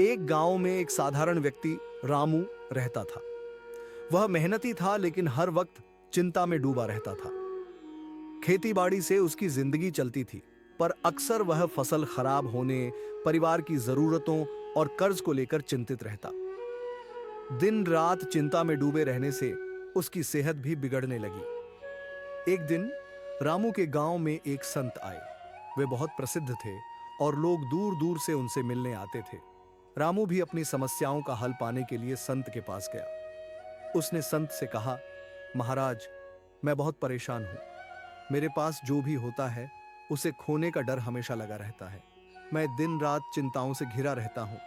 एक गांव में एक साधारण व्यक्ति रामू रहता था। वह मेहनती था लेकिन हर वक्त चिंता में डूबा रहता था। खेती-बाड़ी से उसकी जिंदगी चलती थी, पर अक्सर वह फसल खराब होने, परिवार की जरूरतों और कर्ज को लेकर चिंतित रहता। दिन रात चिंता में डूबे रहने से उसकी सेहत भी बिगड़ने लगी। एक दिन रामू के गांव में एक संत आए। वे बहुत प्रसिद्ध थे और लोग दूर दूर से उनसे मिलने आते थे। रामू भी अपनी समस्याओं का हल पाने के लिए संत के पास गया। उसने संत से कहा, महाराज, मैं बहुत परेशान हूं। मेरे पास जो भी होता है उसे खोने का डर हमेशा लगा रहता है। मैं दिन रात चिंताओं से घिरा रहता हूं।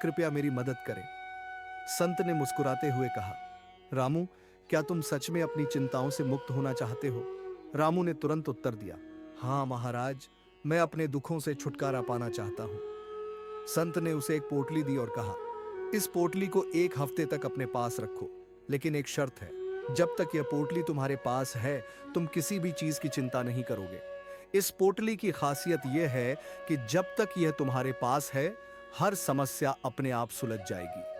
कृपया मेरी मदद करें। संत ने मुस्कुराते हुए कहा, रामू, क्या तुम सच में अपनी चिंताओं से मुक्त होना चाहते हो? रामू ने तुरंत उत्तर दिया, हाँ महाराज, मैं अपने दुखों से छुटकारा पाना चाहता हूं। संत ने उसे एक पोटली दी और कहा, इस पोटली को एक हफ्ते तक अपने पास रखो, लेकिन एक शर्त है, जब तक यह पोटली तुम्हारे पास है तुम किसी भी चीज की चिंता नहीं करोगे। इस पोटली की खासियत यह है कि जब तक यह तुम्हारे पास है हर समस्या अपने आप सुलझ जाएगी।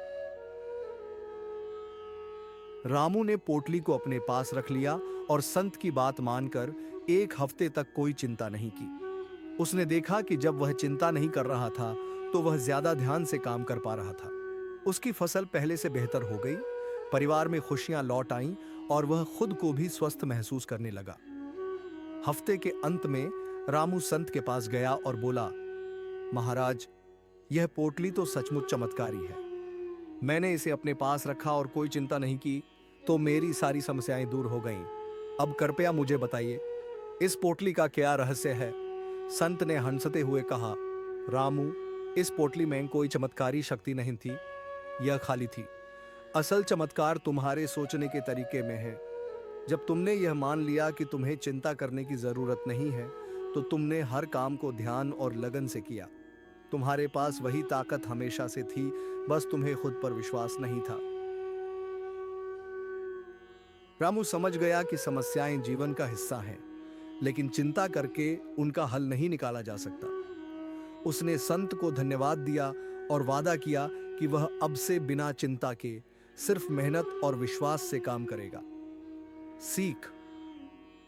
रामू ने पोटली को अपने पास रख लिया और संत की बात मानकर एक हफ्ते तक कोई चिंता नहीं की। उसने देखा कि जब वह चिंता नहीं कर रहा था तो वह ज्यादा ध्यान से काम कर पा रहा था। उसकी फसल पहले से बेहतर हो गई, परिवार में खुशियां लौट आईं और वह खुद को भी स्वस्थ महसूस करने लगा। हफ्ते के अंत में रामू संत के पास गया और बोला, महाराज, यह पोटली तो सचमुच चमत्कारी है। मैंने इसे अपने पास रखा और कोई चिंता नहीं की तो मेरी सारी समस्याएं दूर हो गईं। अब कृपया मुझे बताइए, इस पोटली का क्या रहस्य है? संत ने हंसते हुए कहा, रामू, इस पोटली में कोई चमत्कारी शक्ति नहीं थी, यह खाली थी। असल चमत्कार तुम्हारे सोचने के तरीके में है। जब तुमने यह मान लिया कि तुम्हें चिंता करने की जरूरत नहीं है, तो तुमने हर काम को ध्यान और लगन से किया। तुम्हारे पास वही ताकत हमेशा से थी, बस तुम्हें खुद पर विश्वास नहीं था। रामू समझ गया कि समस्याएं जीवन का हिस्सा हैं, लेकिन चिंता करके उनका हल नहीं निकाला जा सकता। उसने संत को धन्यवाद दिया और वादा किया कि वह अब से बिना चिंता के सिर्फ मेहनत और विश्वास से काम करेगा। सीख,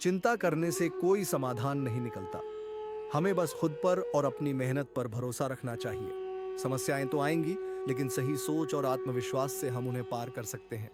चिंता करने से कोई समाधान नहीं निकलता। हमें बस खुद पर और अपनी मेहनत पर भरोसा रखना चाहिए। समस्याएं तो आएंगी, लेकिन सही सोच और आत्मविश्वास से हम उन्हें पार कर सकते हैं।